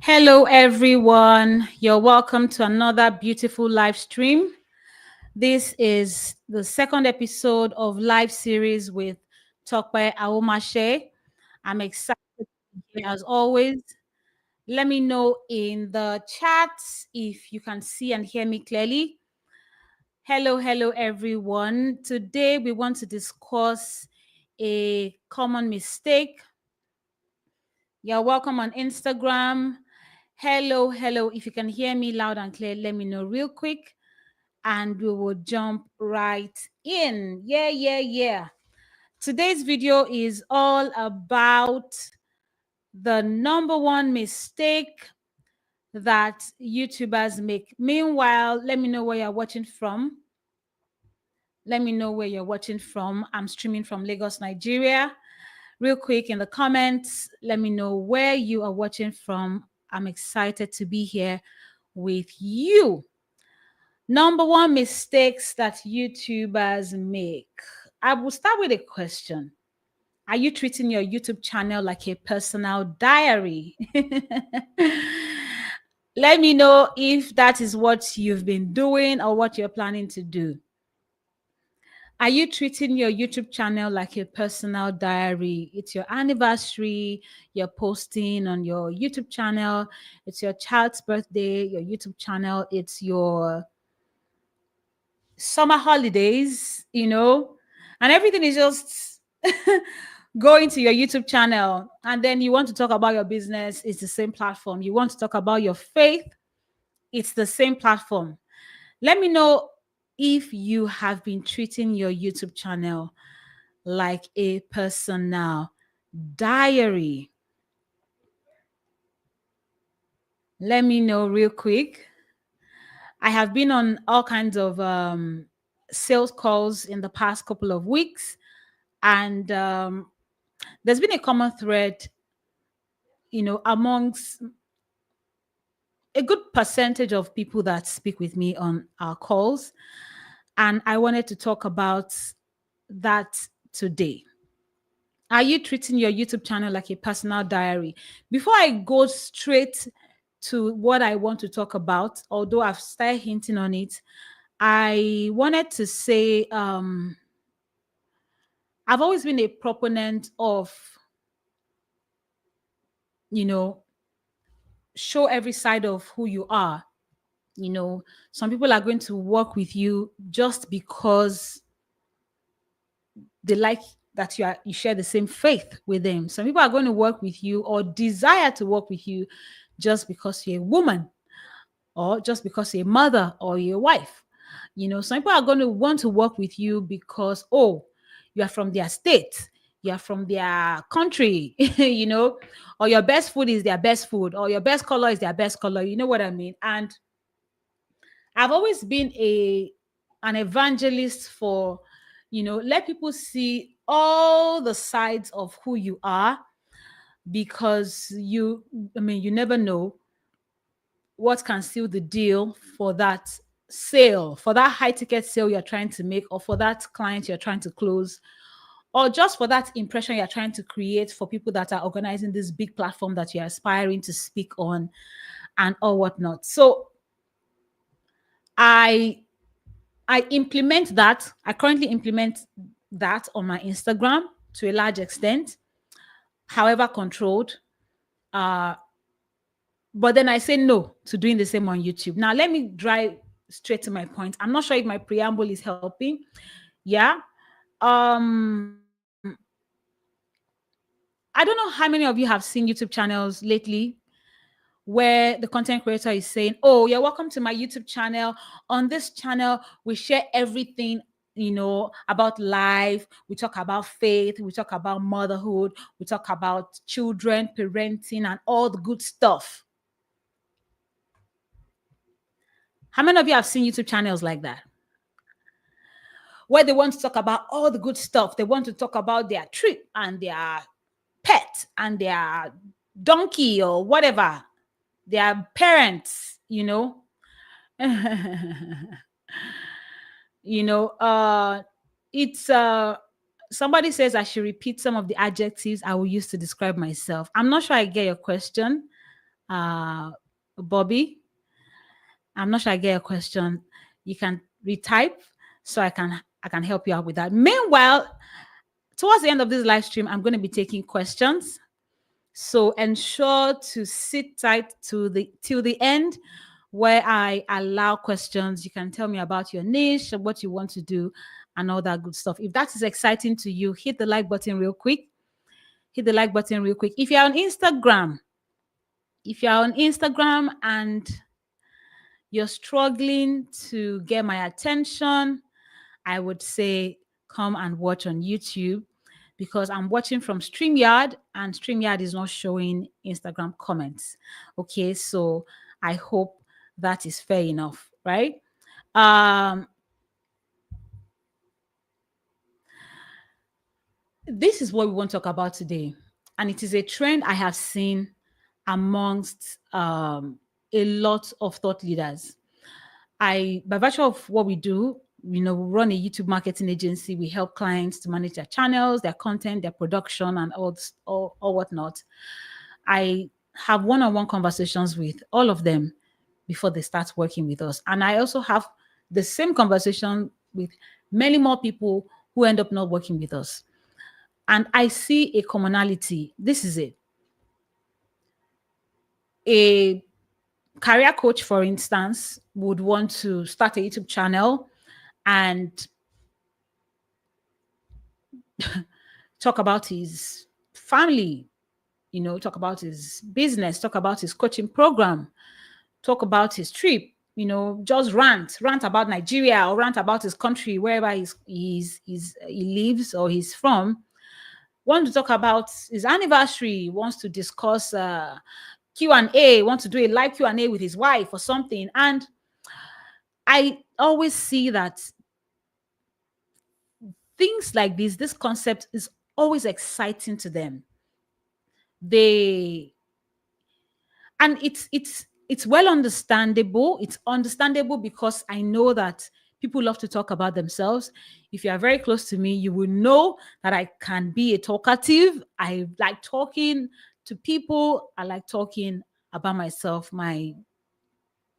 Hello, everyone. You're welcome to another beautiful live stream. This is the second episode of live series with Tope Aghomatse. I'm excited to be here as always. Let me know in the chat if you can see and hear me clearly. Hello, everyone. Today we want to discuss a common mistake. You're welcome on Instagram. Hello. If you can hear me loud and clear, let me know real quick and we will jump right in. Yeah. Today's video is all about the number one mistake that YouTubers make. Meanwhile, let me know where you're watching from. I'm streaming from Lagos, Nigeria. Real quick in the comments, let me know where you are watching from. I'm excited to be here with you. Number one mistakes that YouTubers make. I will start with a question. Are you treating your YouTube channel like a personal diary? Let me know if that is what you've been doing or what you're planning to do. Are you treating your YouTube channel like a personal diary? It's your anniversary, you're posting on your YouTube channel. It's your child's birthday, your YouTube channel. It's your summer holidays, and everything is just going to your YouTube channel. And then you want to talk about your business, it's the same platform. You want to talk about your faith, it's the same platform. Let me know if you have been treating your YouTube channel like a personal diary. Let me know real quick. I have been on all kinds of sales calls in the past couple of weeks, and there's been a common thread, amongst a good percentage of people that speak with me on our calls. And I wanted to talk about that today. Are you treating your YouTube channel like a personal diary? Before I go straight to what I want to talk about, although I've started hinting on it, I wanted to say I've always been a proponent of, show every side of who you are. Some people are going to work with you just because they like that you share the same faith with them. Some people are going to work with you or desire to work with you just because you're a woman, or just because you're a mother or you're a wife. Some people are going to want to work with you because, you are from their state, you are from their country, or your best food is their best food, or your best color is their best color. You know what I mean? And I've always been an evangelist for, let people see all the sides of who you are, because you never know what can seal the deal for that sale, for that high ticket sale you're trying to make, or for that client you're trying to close, or just for that impression you're trying to create for people that are organizing this big platform that you're aspiring to speak on and all whatnot. So I implement that. I currently implement that on my Instagram to a large extent, however controlled. But then I say no to doing the same on YouTube. Now, let me drive straight to my point. I'm not sure if my preamble is helping. Yeah. I don't know how many of you have seen YouTube channels lately where the content creator is saying, "Oh, you're welcome to my YouTube channel. On this channel, we share everything, about life. We talk about faith. We talk about motherhood. We talk about children, parenting, and all the good stuff." How many of you have seen YouTube channels like that? Where they want to talk about all the good stuff. They want to talk about their trip and their pet and their donkey or whatever, their parents, it's somebody says I should repeat some of the adjectives I will use to describe myself. I'm not sure I get your question. Bobby, I'm not sure I get a question. You can retype so I can help you out with that. Meanwhile, towards the end of this live stream, I'm going to be taking questions. So ensure to sit tight till the end, where I allow questions. You can tell me about your niche, what you want to do, and all that good stuff. If that is exciting to you, hit the like button real quick. Hit the like button real quick. If you're on Instagram, and you're struggling to get my attention, I would say come and watch on YouTube, because I'm watching from StreamYard and StreamYard is not showing Instagram comments. Okay, so I hope that is fair enough, right? This is what we want to talk about today. And it is a trend I have seen amongst a lot of thought leaders. By virtue of what we do, we run a YouTube marketing agency. We help clients to manage their channels, their content, their production, and all whatnot. I have one-on-one conversations with all of them before they start working with us. And I also have the same conversation with many more people who end up not working with us. And I see a commonality. This is it. A career coach, for instance, would want to start a YouTube channel and talk about his family, talk about his business, talk about his coaching program, talk about his trip, just rant about Nigeria or rant about his country, wherever he lives or he's from. Want to talk about his anniversary, wants to discuss Q&A, wants to do a live Q&A with his wife or something. And I always see that things like this concept is always exciting to them. And it's well understandable. It's understandable because I know that people love to talk about themselves. If you are very close to me, you will know that I can be a talkative. I like talking to people. I like talking about myself, my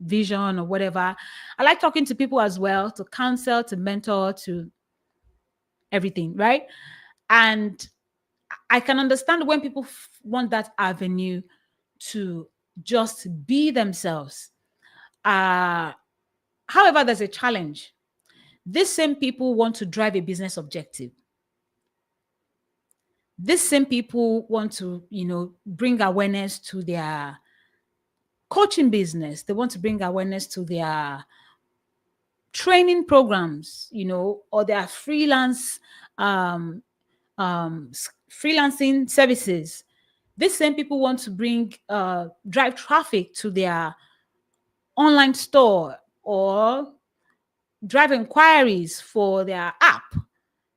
vision or whatever. I like talking to people as well, to counsel, to mentor, to everything, right? And I can understand when people want that avenue to just be themselves. However, there's a challenge. These same people want to drive a business objective. These same people want to, bring awareness to their coaching business. They want to bring awareness to their training programs, or their freelancing services. These same people want to bring drive traffic to their online store or drive inquiries for their app.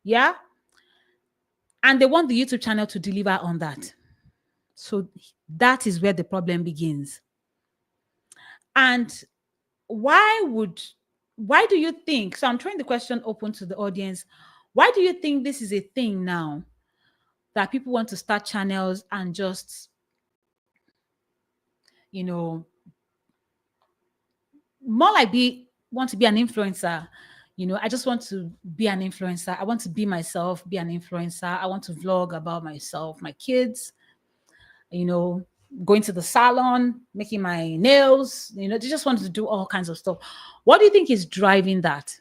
Yeah. And they want the YouTube channel to deliver on that. So that is where the problem begins. And why do you think, so I'm throwing the question open to the audience, why do you think this is a thing now that people want to start channels and just, more like want to be an influencer? I just want to be an influencer. I want to be myself, be an influencer. I want to vlog about myself, my kids, going to the salon, making my nails, they just want to do all kinds of stuff. What do you think is driving that?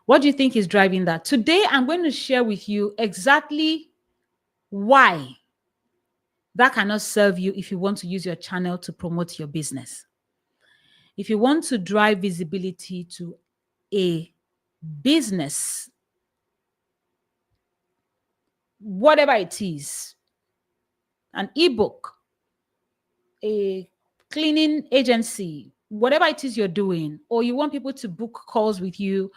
What do you think is driving that? Today, I'm going to share with you exactly why that cannot serve you if you want to use your channel to promote your business. If you want to drive visibility to a business, whatever it is, an ebook, a cleaning agency, whatever it is you're doing, or you want people to book calls with you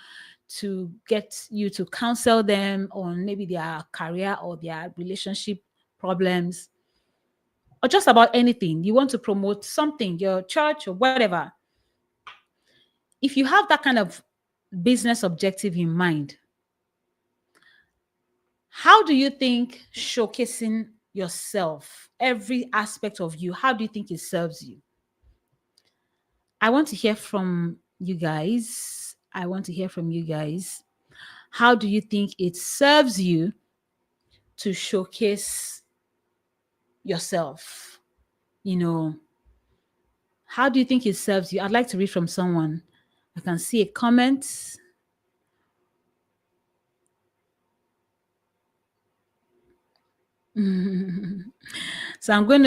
to get you to counsel them on maybe their career or their relationship problems, or just about anything, you want to promote something, your church or whatever. If you have that kind of business objective in mind, how do you think showcasing yourself, every aspect of you, how do you think it serves you? I want to hear from you guys. I want to hear from you guys. How do you think it serves you to showcase yourself? You know, how do you think it serves you? I'd like to read from someone. I can see a comment. So I'm going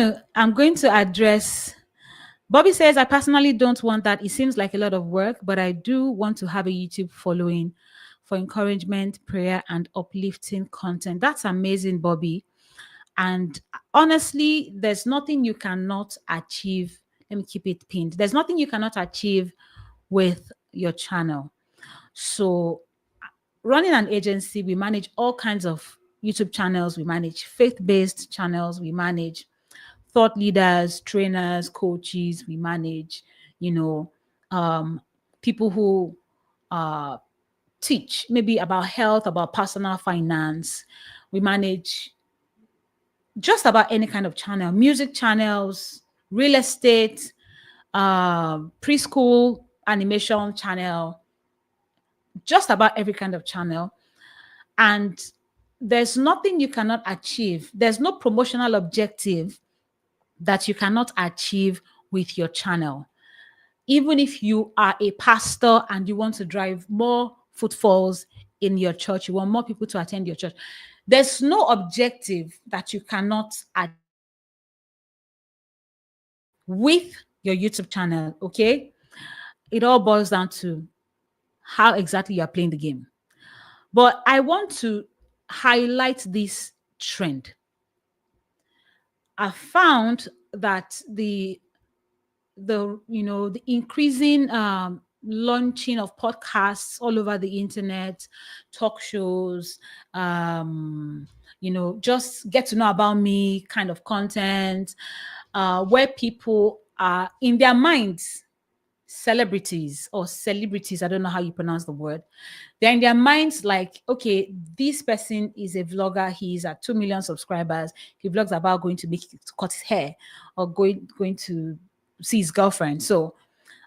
to address. Bobby says, I personally don't want that. It seems like a lot of work, but I do want to have a YouTube following for encouragement, prayer, and uplifting content. That's amazing, Bobby. And honestly, there's nothing you cannot achieve. Let me keep it pinned. There's nothing you cannot achieve with your channel. So, running an agency, we manage all kinds of YouTube channels. We manage faith-based channels. We manage thought leaders, trainers, coaches. We manage, you know, people who teach maybe about health, about personal finance. We manage just about any kind of channel, music channels, real estate, preschool animation channel, just about every kind of channel. And there's nothing you cannot achieve. There's no promotional objective that you cannot achieve with your channel. Even if you are a pastor and you want to drive more footfalls in your church, you want more people to attend your church, there's no objective that you cannot achieve with your YouTube channel, okay? It all boils down to how exactly you are playing the game. But I want to highlight this trend. I found that the increasing launching of podcasts all over the internet, talk shows, just get to know about me kind of content, where people are in their minds celebrities or celebrities, I don't know how you pronounce the word. They're in their minds like, okay, this person is a vlogger, he's at 2 million subscribers, he vlogs about going to cut his hair or going to see his girlfriend. So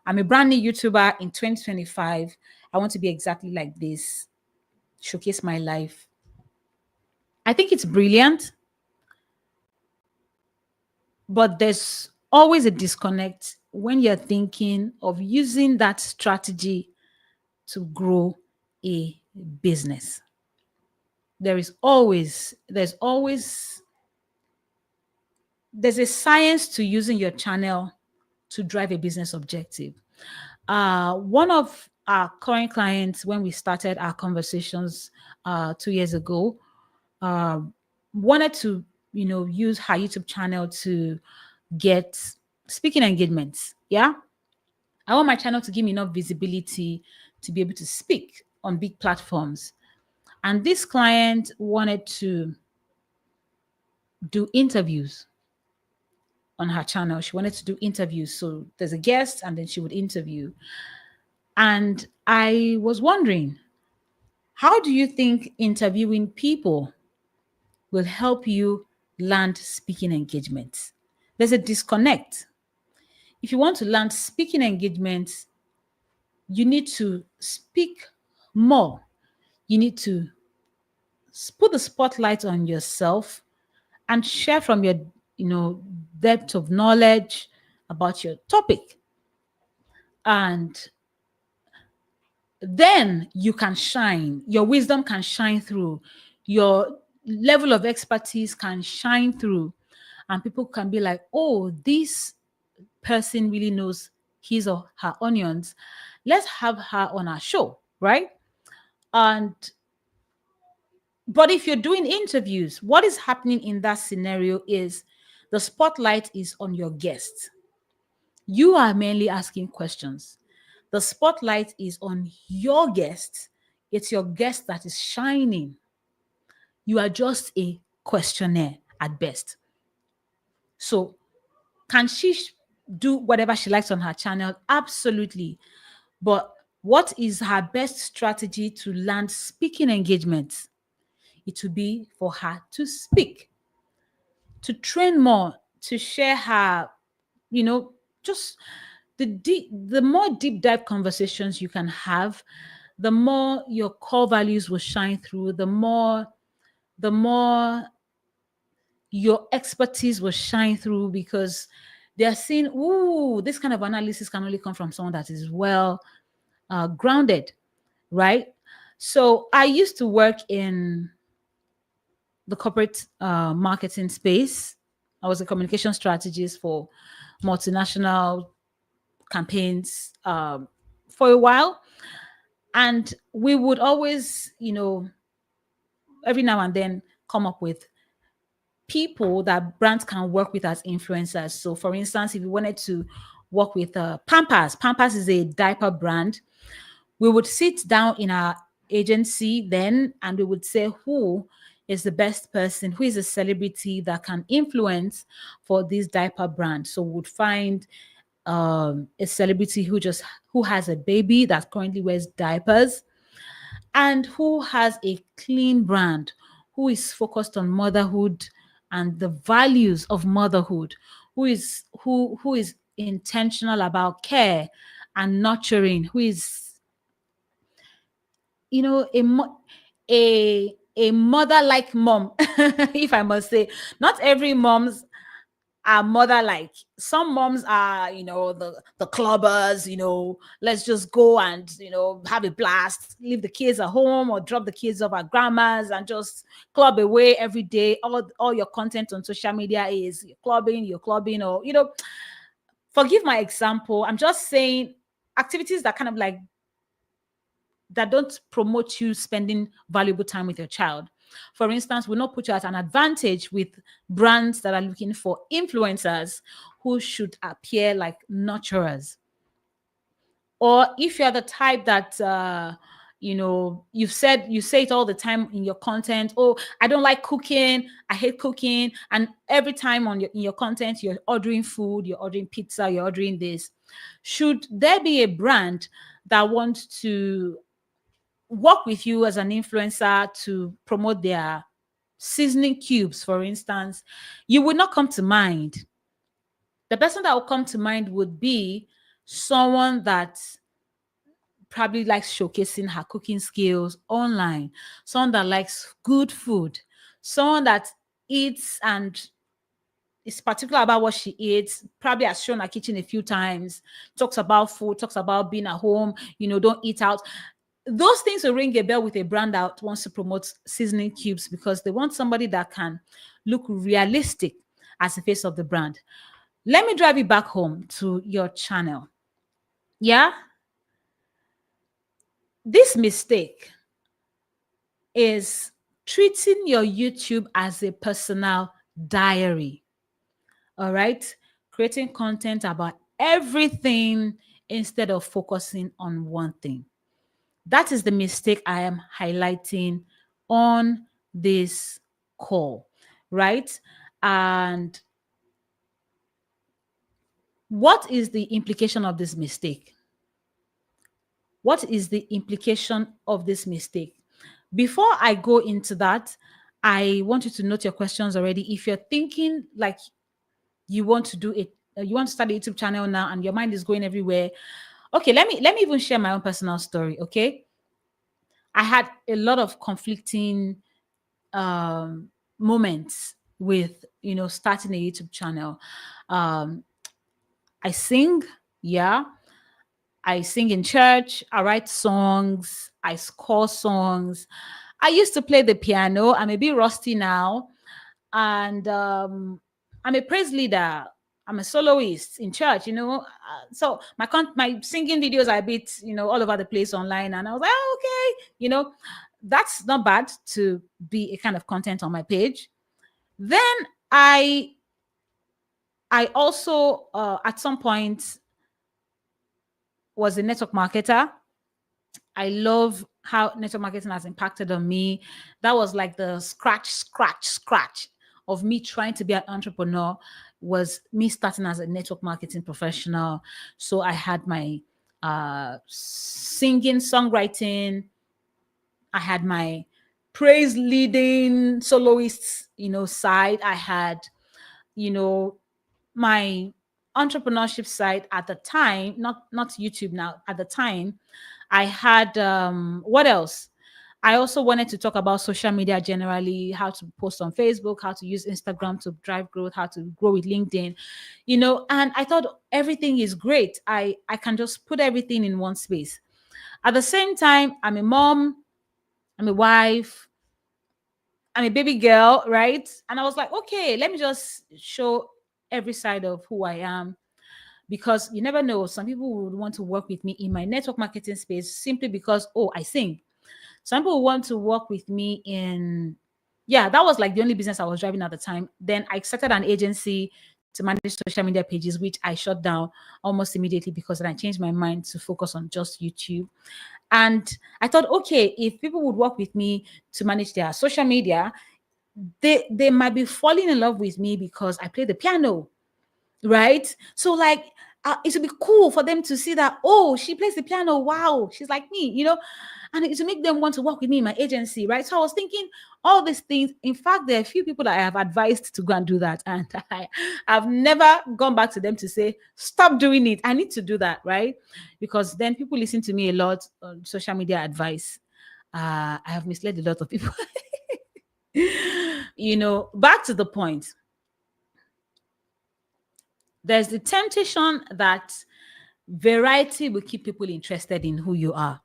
I'm a brand new YouTuber in 2025. I want to be exactly like this, showcase my life. I think it's brilliant, but there's always a disconnect when you're thinking of using that strategy to grow a business. There's a science to using your channel to drive a business objective. One of our current clients, when we started our conversations 2 years ago, wanted to, use her YouTube channel to get speaking engagements. Yeah. I want my channel to give me enough visibility to be able to speak on big platforms. And this client wanted to do interviews on her channel. She wanted to do interviews. So there's a guest and then she would interview. And I was wondering, how do you think interviewing people will help you land speaking engagements? There's a disconnect. If you want to land speaking engagements, you need to speak more. You need to put the spotlight on yourself and share from your, depth of knowledge about your topic. And then you can shine. Your wisdom can shine through. Your level of expertise can shine through. And people can be like, oh, this person really knows his or her onions. Let's have her on our show, right? But if you're doing interviews, what is happening in that scenario is the spotlight is on your guest. You are mainly asking questions. The spotlight is on your guest. It's your guest that is shining. You are just a questionnaire at best. So, can she do whatever she likes on her channel? Absolutely. But what is her best strategy to land speaking engagements? It will be for her to speak. to train more, to share her, just the more deep dive conversations you can have, the more your core values will shine through, the more your expertise will shine through, because they're seeing, ooh, this kind of analysis can only come from someone that is well grounded, right? So I used to work in the corporate marketing space. I was a communication strategist for multinational campaigns for a while. And we would always, every now and then come up with people that brands can work with as influencers. So, for instance, if you wanted to work with Pampers is a diaper brand. We would sit down in our agency then and we would say who is the best person, who is a celebrity that can influence for this diaper brand. So we would find a celebrity who has a baby that currently wears diapers and who has a clean brand, who is focused on motherhood and the values of motherhood, who is intentional about care and nurturing, who is, a mother like mom, if I must say. Not every moms are mother like. Some moms are, the clubbers, let's just go and, have a blast, leave the kids at home or drop the kids off at grandma's and just club away every day. All your content on social media is you're clubbing, or, forgive my example. I'm just saying activities that kind of like that don't promote you spending valuable time with your child. For instance, will not put you at an advantage with brands that are looking for influencers who should appear like nurturers. Or if you're the type that you say it all the time in your content, oh, I don't like cooking, I hate cooking, and every time in your content you're ordering food, you're ordering pizza, you're ordering this. Should there be a brand that wants to work with you as an influencer to promote their seasoning cubes, for instance, you would not come to mind. The person that will come to mind would be someone that probably likes showcasing her cooking skills online, someone that likes good food, someone that eats and is particular about what she eats, probably has shown her kitchen a few times, talks about food, talks about being at home, don't eat out. Those things will ring a bell with a brand that wants to promote seasoning cubes, because they want somebody that can look realistic as the face of the brand. Let me drive you back home to your channel. Yeah? This mistake is treating your YouTube as a personal diary. All right? Creating content about everything instead of focusing on one thing. That is the mistake I am highlighting on this call, right? And what is the implication of this mistake? What is the implication of this mistake? Before I go into that, I want you to note your questions already. If you're thinking like you want to do it, you want to start a YouTube channel now and your mind is going everywhere. Okay, let me even share my own personal story, okay? I had a lot of conflicting moments with starting a YouTube channel. I sing, yeah. I sing in church. I write songs. I score songs. I used to play the piano. I'm a bit rusty now, and I'm a praise leader. I'm a soloist in church. So my singing videos are a bit all over the place online, and I was like, oh, okay, that's not bad to be a kind of content on my page. Then I also at some point was a network marketer. I love how network marketing has impacted on me. That was like the scratch of me trying to be an entrepreneur, was me starting as a network marketing professional. So I had my singing, songwriting. I had my praise leading soloists, side. I had my entrepreneurship side at the time, not YouTube now, at the time, I had what else? I also wanted to talk about social media generally, how to post on Facebook, how to use Instagram to drive growth, how to grow with LinkedIn, and I thought everything is great. I can just put everything in one space. At the same time, I'm a mom, I'm a wife, I'm a baby girl, right? And I was like, okay, let me just show every side of who I am, because you never know. Some people would want to work with me in my network marketing space simply because, oh, I sing. Some people want to work with me in, yeah, that was like the only business I was driving at the time. Then I started an agency to manage social media pages, which I shut down almost immediately because then I changed my mind to focus on just YouTube. And I thought, okay, if people would work with me to manage their social media, they might be falling in love with me because I play the piano, right? So like it would be cool for them to see that, oh, she plays the piano, wow, she's like me, and it to make them want to work with me in my agency, right? So I was thinking all these things. In fact, there are a few people that I have advised to go and do that, and I've never gone back to them to say stop doing it. I need to do that, right? Because then people listen to me a lot on social media advice. I have misled a lot of people. Back to the point. There's the temptation that variety will keep people interested in who you are.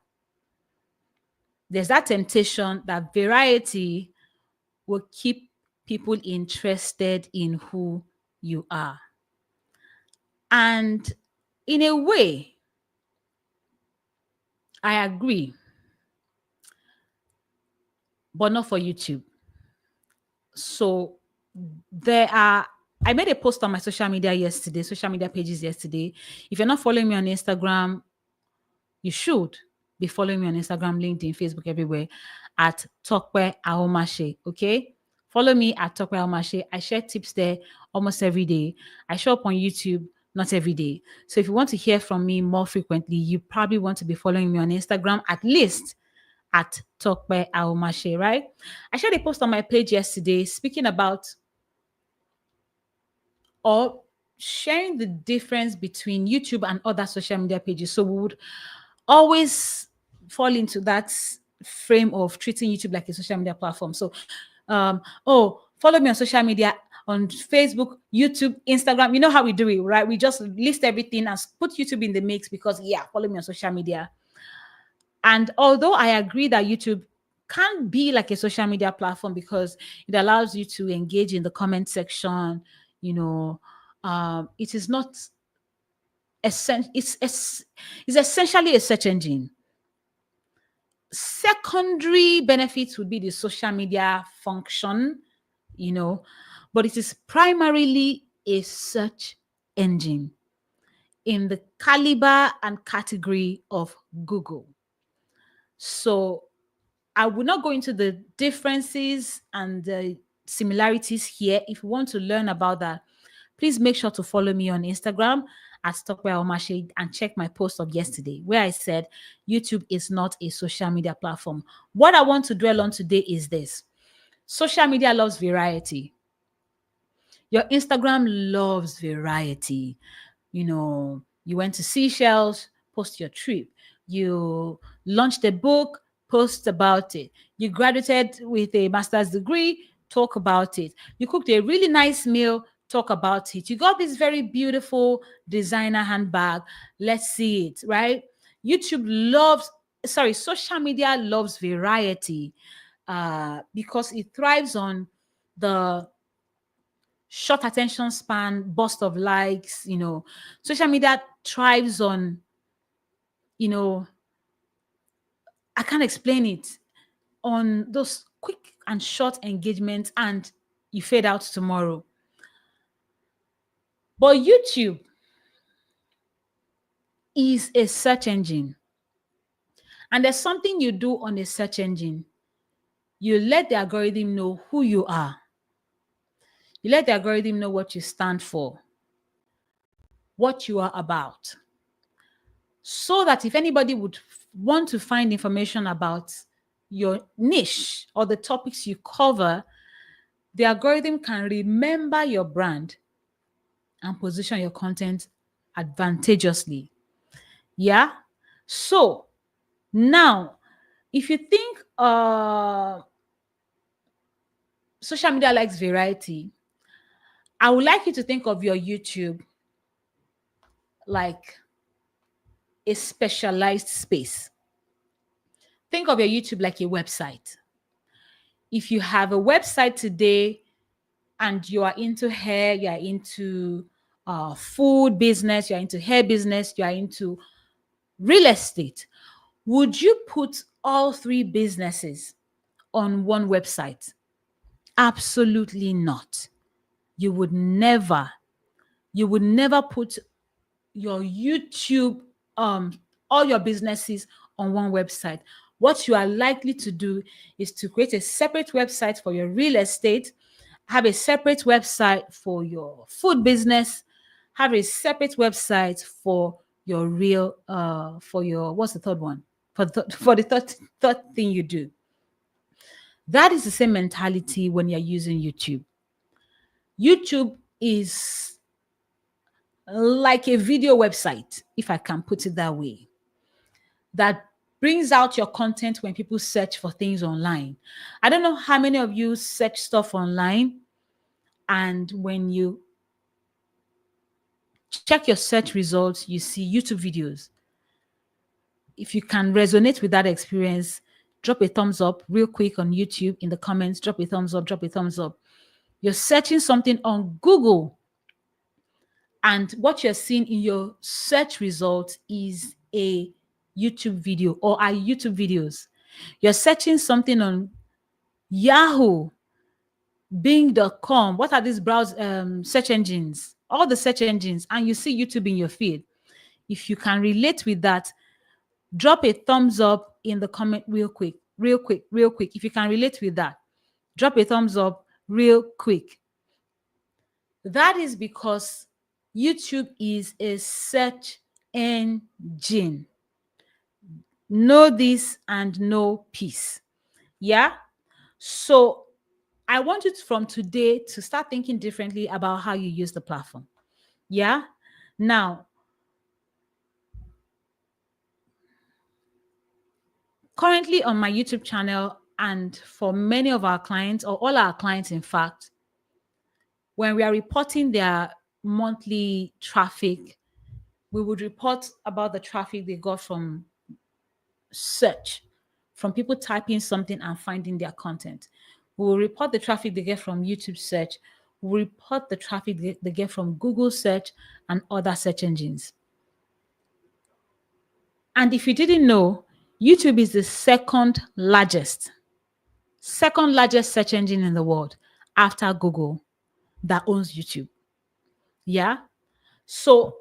There's that temptation that variety will keep people interested in who you are. And in a way, I agree, but not for YouTube. So I made a post on my social media pages yesterday. If you're not following me on Instagram, you should be following me on Instagram, LinkedIn, Facebook, everywhere at Tope Aghomatse. Okay? Follow me at Tope Aghomatse. I share tips there almost every day. I show up on YouTube not every day. So if you want to hear from me more frequently, you probably want to be following me on Instagram at least at Tope Aghomatse, right? I shared a post on my page yesterday speaking about or sharing the difference between YouTube and other social media pages. So we would always fall into that frame of treating YouTube like a social media platform. So, follow me on social media, on Facebook, YouTube, Instagram. You know how we do it, right? We just list everything and put YouTube in the mix because, yeah, follow me on social media. And although I agree that YouTube can be like a social media platform because it allows you to engage in the comment section, it is not essential. It's essentially a search engine. Secondary benefits would be the social media function, but it is primarily a search engine in the caliber and category of Google. So I will not go into the differences and the similarities here. If you want to learn about that, please make sure to follow me on Instagram at Tope Aghomatse and check my post of yesterday where I said YouTube is not a social media platform. What I want to dwell on today is this. Social media loves variety. Your Instagram loves variety. You went to Seychelles, post your trip. You launched a book, post about it. You graduated with a master's degree, talk about it. You cooked a really nice meal, talk about it. You got this very beautiful designer handbag. Let's see it, right? Social media loves variety because it thrives on the short attention span, burst of likes. Social media thrives on, I can't explain it, on those quick and short engagements, and you fade out tomorrow. But YouTube is a search engine. And there's something you do on a search engine. You let the algorithm know who you are. You let the algorithm know what you stand for, what you are about. So that if anybody would want to find information about your niche or the topics you cover, the algorithm can remember your brand and position your content advantageously. Yeah. So now, if you think social media likes variety, I would like you to think of your YouTube like a specialized space. Think of your YouTube like a website. If you have a website today and you are into hair, you are into food business, you are into hair business, you are into real estate, would you put all three businesses on one website? Absolutely not. You would never put your YouTube, all your businesses on one website. What you are likely to do is to create a separate website for your real estate, have a separate website for your food business, have a separate website for your real, for your, what's the third one? For the third thing you do. That is the same mentality when you're using YouTube. YouTube is like a video website, if I can put it that way, that brings out your content when people search for things online. I don't know how many of you search stuff online, and when you check your search results, you see YouTube videos. If you can resonate with that experience, drop a thumbs up real quick on YouTube in the comments. Drop a thumbs up, drop a thumbs up. You're searching something on Google, and what you're seeing in your search results is a YouTube video or are YouTube videos. You're searching something on Yahoo, Bing.com. What are these search engines? All the search engines, and you see YouTube in your feed. If you can relate with that, drop a thumbs up in the comment real quick, real quick, real quick. If you can relate with that, drop a thumbs up real quick. That is because YouTube is a search engine. Know this and know peace. Yeah. So I want you from today to start thinking differently about how you use the platform. Yeah. Now, currently on my YouTube channel, and for many of our clients, or all our clients, in fact, when we are reporting their monthly traffic, we would report about the traffic they got from search, from people typing something and finding their content. We will report the traffic they get from YouTube search. We report the traffic they get from Google search and other search engines. And if you didn't know, YouTube is the second largest search engine in the world after Google that owns YouTube. Yeah. So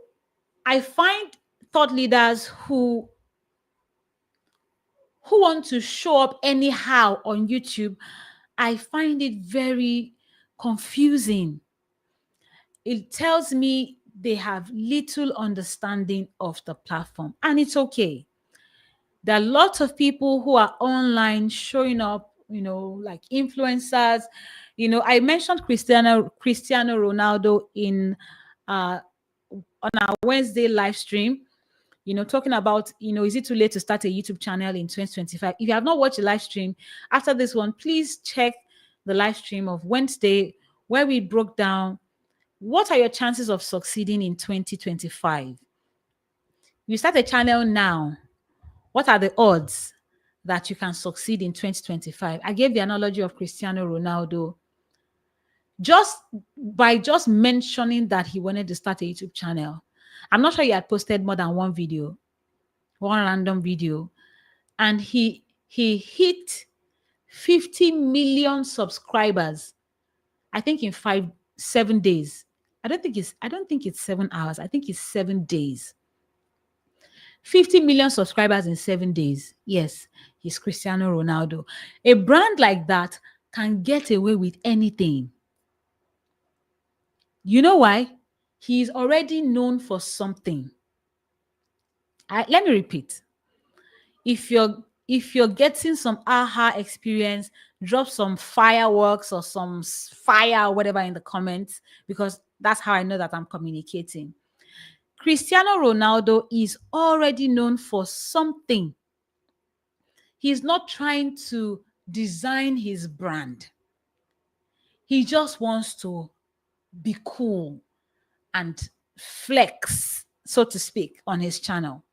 I find thought leaders who want to show up anyhow on YouTube, I find it very confusing. It tells me they have little understanding of the platform, and it's okay. There are lots of people who are online showing up, like influencers. I mentioned Cristiano Ronaldo in on our Wednesday live stream, talking about, is it too late to start a YouTube channel in 2025? If you have not watched the live stream, after this one, please check the live stream of Wednesday, where we broke down what are your chances of succeeding in 2025. You start a channel now, what are the odds that you can succeed in 2025? I gave the analogy of Cristiano Ronaldo. Just by mentioning that he wanted to start a YouTube channel, I'm not sure he had posted more than one random video, and he hit 50 million subscribers, I think in 7 days. I don't think it's 7 hours. I think it's 7 days. 50 million subscribers in 7 days. Yes, he's Cristiano Ronaldo. A brand like that can get away with anything. You know why? He's already known for something. Let me repeat. If you're getting some aha experience, drop some fireworks or some fire or whatever in the comments, because That's how I know that I'm communicating. Cristiano Ronaldo is already known for something. He's not trying to design his brand. He just wants to be cool and flex, so to speak, on his channel.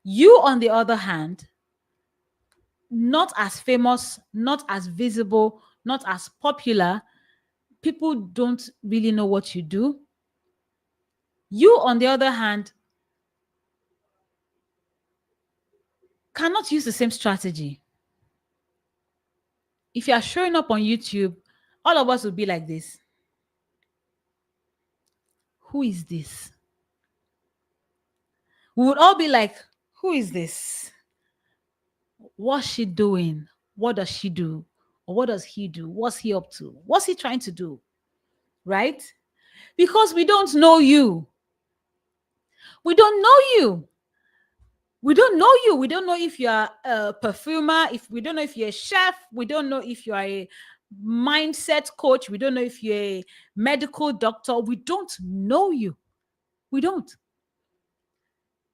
You, on the other hand, not as famous, not as visible, not as popular. People don't really know what you do. You, on the other hand, cannot use the same strategy. If you are showing up on YouTube, all of us will be like this. Who is this? We would all be like, who is this? What's she doing? What does she do? Or what does he do? What's he up to? What's he trying to do? Right? Because we don't know you. We don't know you. We don't know you. We don't know if you're a perfumer, if we don't know if you're a chef, we don't know if you're a mindset coach, we don't know if you're a medical doctor. We don't know you. We don't.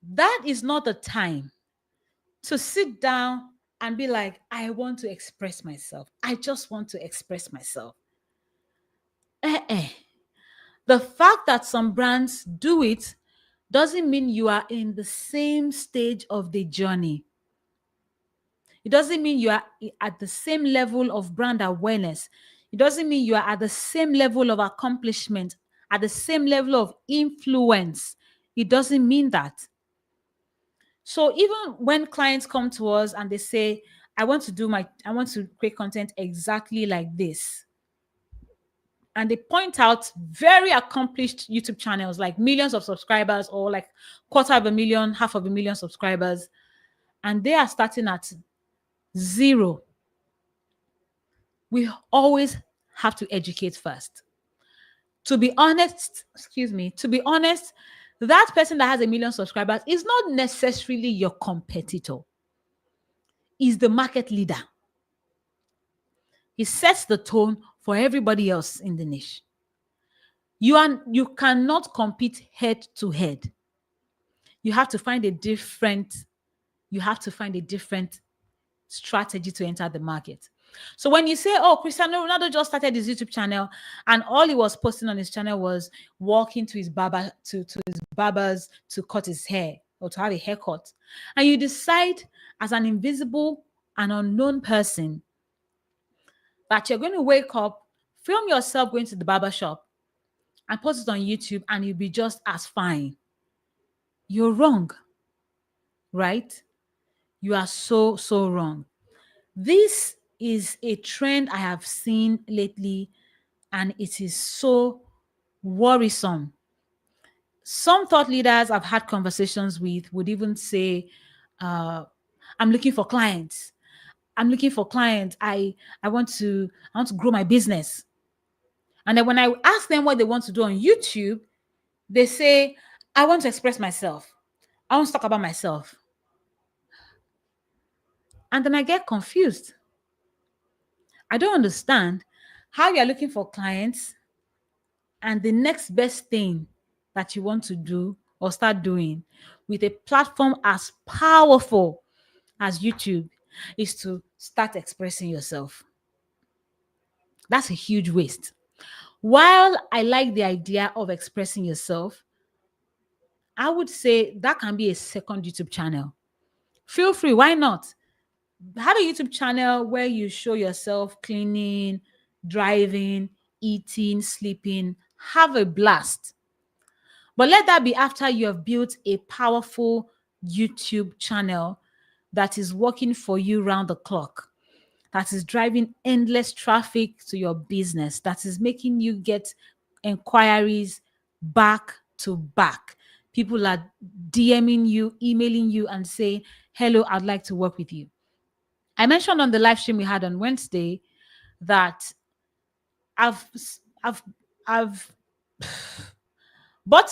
That is not the time to sit down and be like, I want to express myself. I just want to express myself. The fact that some brands do it doesn't mean you are in the same stage of the journey. It doesn't mean you are at the same level of brand awareness. It doesn't mean you are at the same level of accomplishment, at the same level of influence. It doesn't mean that. So even when clients come to us and they say, I want to create content exactly like this. And they point out very accomplished YouTube channels, like millions of subscribers or like 250,000, 500,000 subscribers. And they are starting at 0. We always have to educate first. To be honest, that person that has 1 million subscribers is not necessarily your competitor. He's the market leader. He sets the tone for everybody else in the niche. You cannot compete head to head. You have to find a different strategy to enter the market. So when you say, oh, Cristiano Ronaldo just started his YouTube channel and all he was posting on his channel was walking to his barber to his barbers to cut his hair or to have a haircut, and you decide as an invisible and unknown person that you're going to wake up, film yourself going to the barber shop and post it on YouTube and you'll be just as fine. You're wrong, right? You are so wrong. This is a trend I have seen lately, and it is so worrisome. Some thought leaders I've had conversations with would even say, I'm looking for clients. I'm looking for clients. I want to grow my business. And then when I ask them what they want to do on YouTube, they say, I want to express myself. I want to talk about myself. And then I get confused. I don't understand how you're looking for clients and the next best thing that you want to do or start doing with a platform as powerful as YouTube is to start expressing yourself. That's a huge waste. While I like the idea of expressing yourself, I would say that can be a second YouTube channel. Feel free, why not? Have a YouTube channel where you show yourself cleaning, driving, eating, sleeping. Have a blast. But let that be after you have built a powerful YouTube channel that is working for you round the clock, that is driving endless traffic to your business, that is making you get inquiries back to back. People are DMing you, emailing you, and saying, hello, I'd like to work with you. I mentioned on the live stream we had on Wednesday that I've bought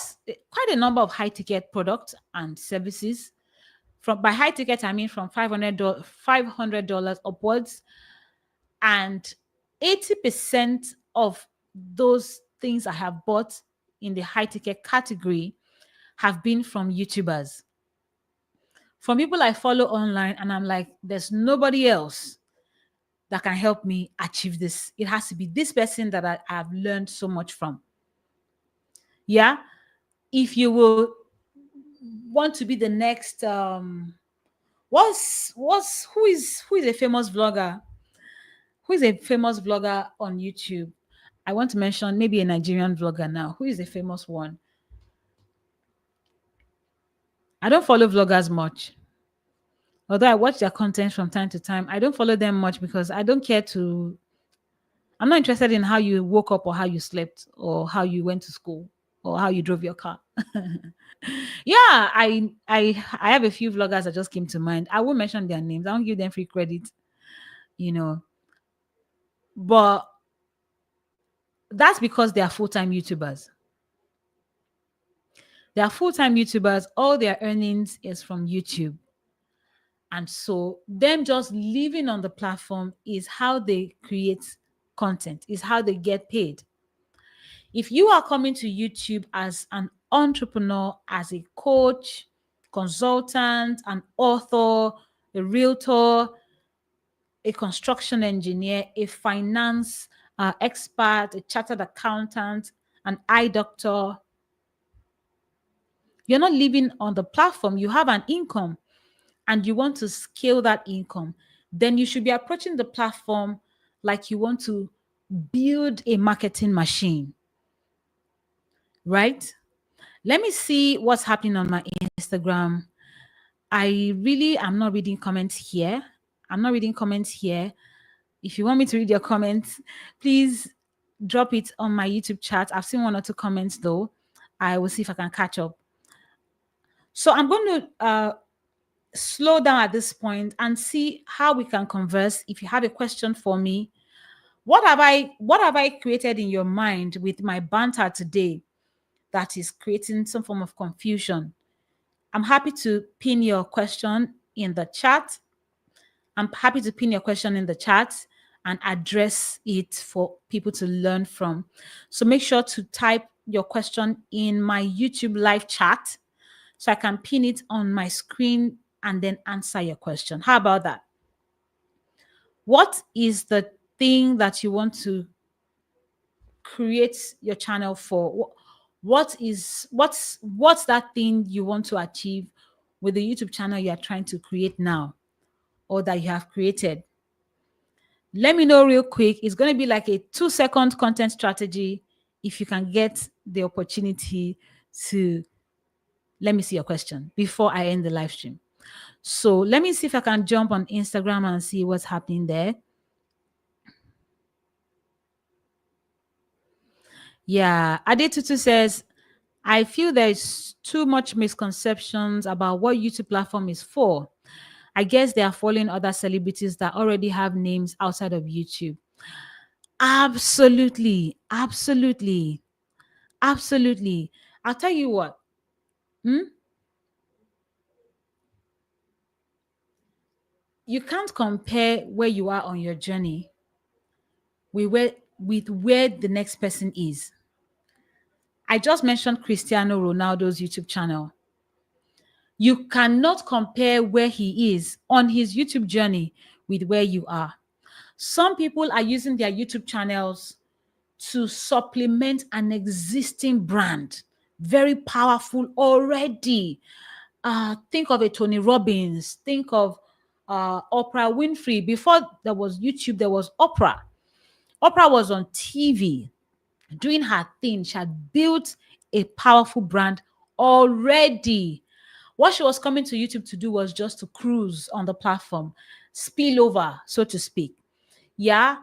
quite a number of high ticket products and services. By high ticket, I mean from $500 upwards. And 80% of those things I have bought in the high ticket category have been from YouTubers, from people I follow online, and I'm like, there's nobody else that can help me achieve this. It has to be this person that I have learned so much from. Yeah. If you will want to be the next, who is a famous vlogger? Who is a famous vlogger on YouTube? I want to mention maybe a Nigerian vlogger now. Who is a famous one? I don't follow vloggers much. Although I watch their content from time to time, I don't follow them much because I don't care to. I'm not interested in how you woke up or how you slept or how you went to school or how you drove your car. Yeah, I have a few vloggers that just came to mind. I won't mention their names. I won't give them free credit, you know. But that's because they are full-time YouTubers. They are full-time YouTubers. All their earnings is from YouTube. And so them just living on the platform is how they create content, is how they get paid. If you are coming to YouTube as an entrepreneur, as a coach, consultant, an author, a realtor, a construction engineer, a finance expert, a chartered accountant, an eye doctor, you're not living on the platform. You have an income and you want to scale that income, then you should be approaching the platform like you want to build a marketing machine, right? Let me see what's happening on my Instagram. I really am not reading comments here. I'm not reading comments here. If you want me to read your comments, please drop it on my YouTube chat. I've seen one or two comments though. I will see if I can catch up. So I'm going to slow down at this point and see how we can converse. If you have a question for me, what have I created in your mind with my banter today that is creating some form of confusion? I'm happy to pin your question in the chat. I'm happy to pin your question in the chat and address it for people to learn from. So make sure to type your question in my YouTube live chat so I can pin it on my screen and then answer your question. How about that? What is the thing that you want to create your channel for? What's that thing you want to achieve with the YouTube channel you are trying to create now or that you have created? Let me know real quick. It's going to be like a 2-second content strategy if you can get the opportunity to let me see your question before I end the live stream. So let me see if I can jump on Instagram and see what's happening there. Yeah, Adetutu says, I feel there's too much misconceptions about what YouTube platform is for. I guess they are following other celebrities that already have names outside of YouTube. Absolutely. Absolutely. Absolutely. I'll tell you what. You can't compare where you are on your journey with where the next person is. I just mentioned Cristiano Ronaldo's YouTube channel. You cannot compare where he is on his YouTube journey with where you are. Some people are using their YouTube channels to supplement an existing brand, very powerful already. Think of a Tony Robbins, think of Oprah Winfrey. Before there was YouTube, there was Oprah. Oprah was on TV doing her thing. She had built a powerful brand already. What she was coming to YouTube to do was just to cruise on the platform, spill over, so to speak. Yeah.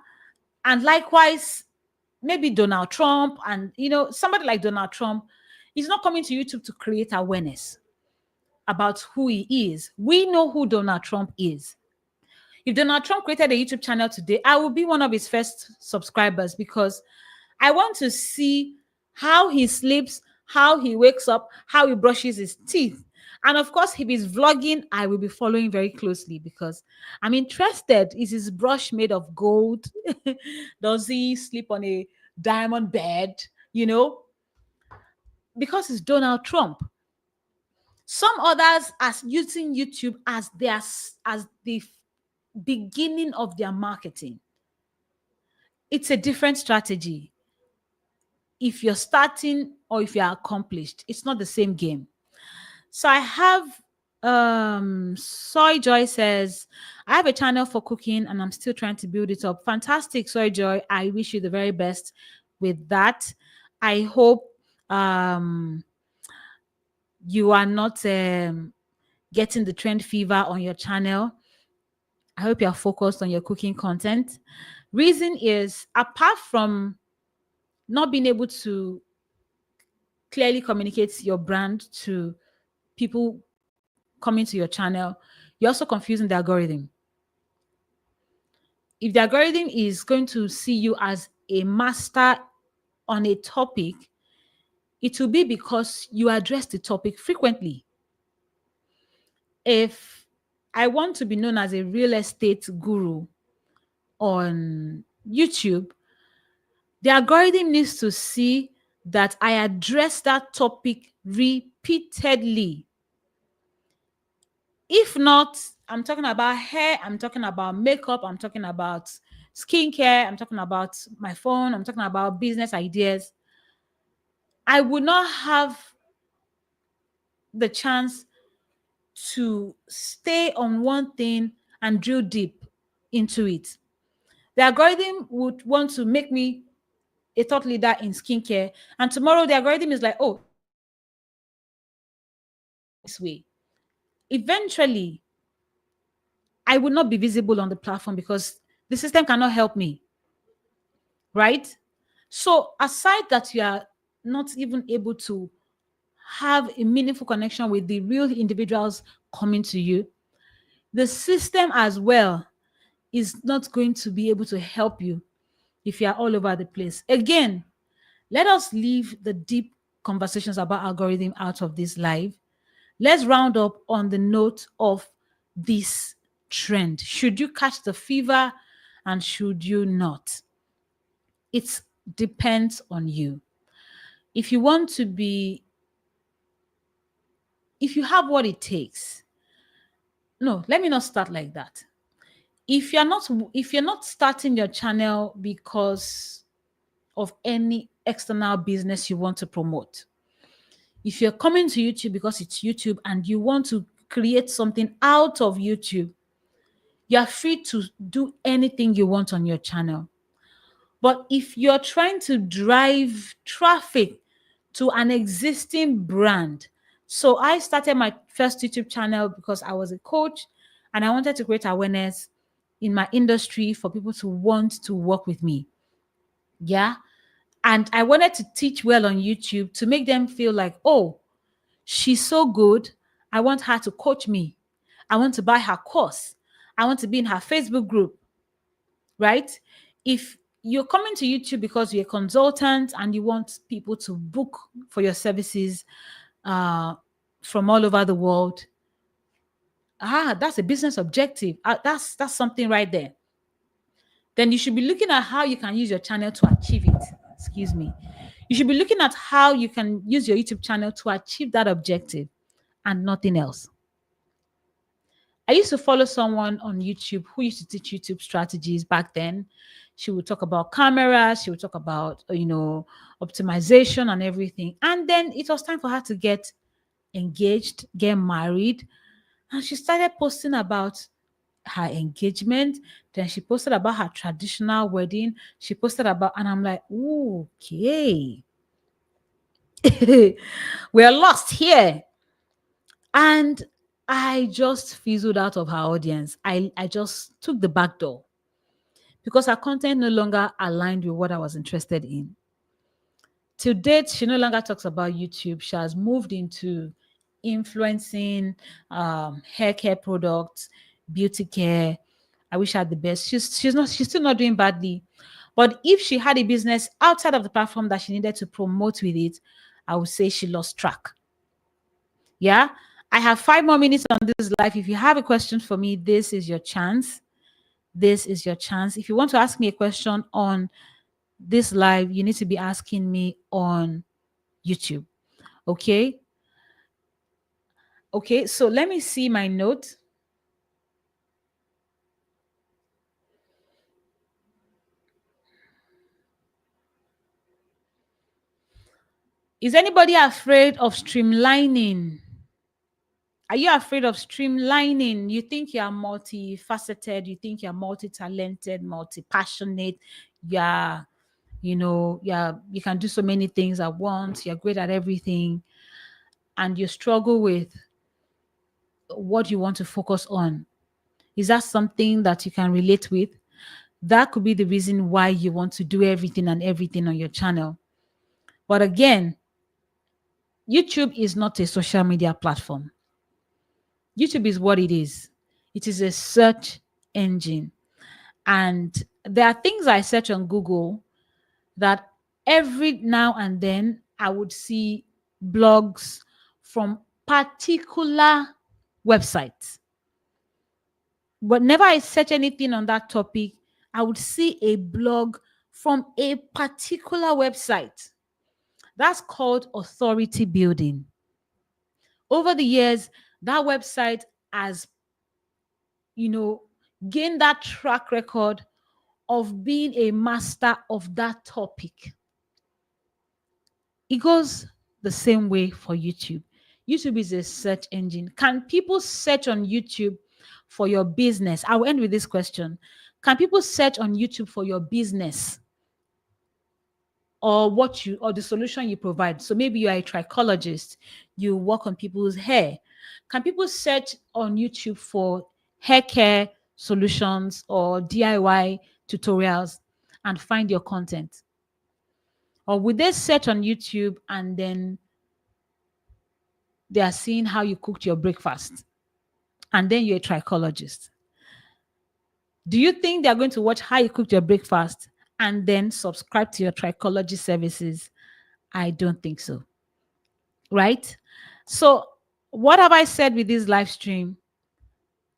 And likewise, maybe Donald Trump and, somebody like Donald Trump is not coming to YouTube to create awareness about who he is. We know who Donald Trump is. If Donald Trump created a YouTube channel today, I will be one of his first subscribers because I want to see how he sleeps, how he wakes up, how he brushes his teeth. And of course, if he's vlogging, I will be following very closely because I'm interested. Is his brush made of gold? Does he sleep on a diamond bed? you know, because it's Donald Trump. Some others are using YouTube as the beginning of their marketing. It's a different strategy. If you're starting or if you're accomplished, it's not the same game. So I have Soy Joy says, I have a channel for cooking and I'm still trying to build it up. Fantastic, Soy Joy. I wish you the very best with that. I hope you are not getting the trend fever on your channel. I hope you are focused on your cooking content. Reason is, apart from not being able to clearly communicate your brand to people coming to your channel, you're also confusing the algorithm. If the algorithm is going to see you as a master on a topic, it will be because you address the topic frequently. If I want to be known as a real estate guru on YouTube, the algorithm needs to see that I address that topic repeatedly. If not, I'm talking about hair, I'm talking about makeup, I'm talking about skincare, I'm talking about my phone, I'm talking about business ideas. I would not have the chance to stay on one thing and drill deep into it. The algorithm would want to make me a thought leader in skincare, and tomorrow the algorithm is like, oh, this way. Eventually, I would not be visible on the platform because the system cannot help me, right? So aside that you are not even able to have a meaningful connection with the real individuals coming to you, the system as well is not going to be able to help you if you are all over the place. Again, let us leave the deep conversations about algorithm out of this live. Let's round up on the note of this trend. Should you catch the fever and should you not? It depends on you. If you want to be, if you have what it takes, no, let me not start like that. If you're not starting your channel because of any external business you want to promote, if you're coming to YouTube because it's YouTube and you want to create something out of YouTube, you're free to do anything you want on your channel. But if you're trying to drive traffic to an existing brand, so I started my first YouTube channel because I was a coach and I wanted to create awareness in my industry for people to want to work with me. Yeah. And I wanted to teach well on YouTube to make them feel like, oh, she's so good. I want her to coach me. I want to buy her course. I want to be in her Facebook group, right? If you're coming to YouTube because you're a consultant and you want people to book for your services from all over the world, that's a business objective. That's something right there. Then you should be looking at how you can use your channel to achieve it. Excuse me. You should be looking at how you can use your YouTube channel to achieve that objective and nothing else. I used to follow someone on YouTube who used to teach YouTube strategies back then. She would talk about cameras, she would talk about, optimization and everything. And then it was time for her to get engaged, get married. And she started posting about her engagement. Then she posted about her traditional wedding. She posted about, and I'm like, okay. We're lost here. And I just fizzled out of her audience. I just took the back door because her content no longer aligned with what I was interested in. To date, she no longer talks about YouTube. She has moved into influencing hair care products, beauty care. I wish her the best. She's still not doing badly. But if she had a business outside of the platform that she needed to promote with it, I would say she lost track. Yeah. I have 5 more minutes on this live. If you have a question for me, this is your chance. This is your chance. If you want to ask me a question on this live, you need to be asking me on YouTube. Okay. Okay. So let me see my note. Is anybody afraid of streamlining? Are you afraid of streamlining? You think you are multifaceted, you think you're multi-talented, multi-passionate, you're, you can do so many things at once, you're great at everything, and you struggle with what you want to focus on. Is that something that you can relate with? That could be the reason why you want to do everything and everything on your channel. But again, YouTube is not a social media platform. YouTube is what it is. It is a search engine. And there are things I search on Google that every now and then I would see blogs from particular websites. Whenever I search anything on that topic, I would see a blog from a particular website. That's called authority building. Over the years, that website has, gained that track record of being a master of that topic. It goes the same way for YouTube. YouTube is a search engine. Can people search on YouTube for your business? I'll end with this question. Can people search on YouTube for your business or the solution you provide? So maybe you are a trichologist, you work on people's hair. Can people search on YouTube for hair care solutions or DIY tutorials and find your content? Or would they search on YouTube and then they are seeing how you cooked your breakfast and then you're a trichologist? Do you think they're going to watch how you cooked your breakfast and then subscribe to your trichology services? I don't think so. Right? So, what have I said with this live stream?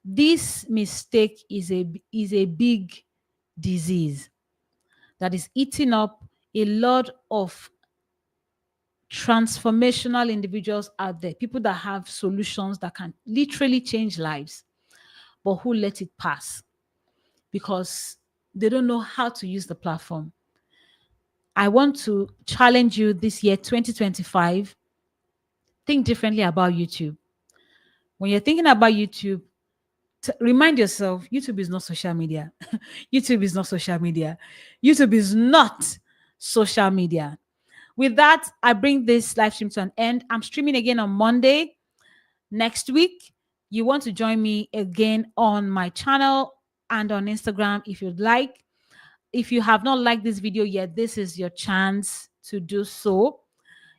This mistake is a big disease that is eating up a lot of transformational individuals out there, people that have solutions that can literally change lives, but who let it pass because they don't know how to use the platform. I want to challenge you this year, 2025, think differently about YouTube. When you're thinking about YouTube, remind yourself, YouTube is not social media. YouTube is not social media. YouTube is not social media. With that, I bring this live stream to an end. I'm streaming again on Monday next week. You want to join me again on my channel and on Instagram if you'd like. If you have not liked this video yet, this is your chance to do so.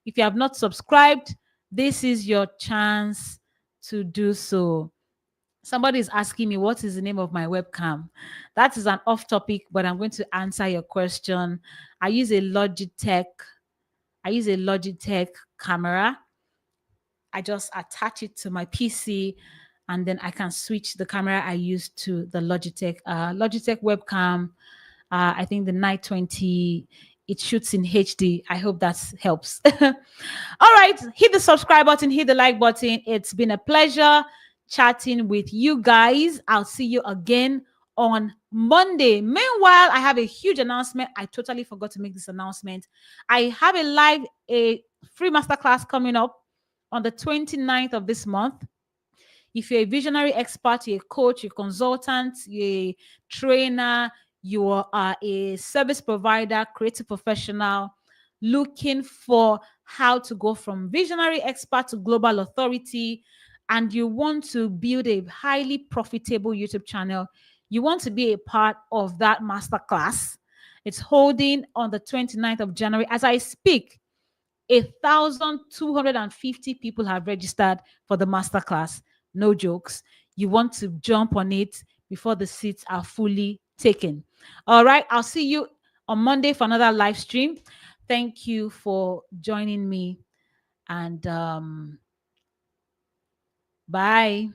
If you have not subscribed, this is your chance to do so. Somebody is asking me, what is the name of my webcam? That is an off topic, but I'm going to answer your question. I use a Logitech camera. I just attach it to my PC and then I can switch the camera I use to the Logitech webcam. I think the Night 20, it shoots in HD. I hope that helps. All right, hit the subscribe button, hit the like button. It's been a pleasure chatting with you guys. I'll see you again on Monday. Meanwhile, I have a huge announcement. I totally forgot to make this announcement. I have a free masterclass coming up on the 29th of this month. If you're a visionary expert, you're a coach, you're a consultant, you're a trainer, you are a service provider, creative professional, looking for how to go from visionary expert to global authority, and you want to build a highly profitable YouTube channel, you want to be a part of that masterclass. It's holding on the 29th of January. As I speak, 1,250 people have registered for the masterclass. No jokes. You want to jump on it before the seats are fully taken. All right. I'll see you on Monday for another live stream. Thank you for joining me. And bye.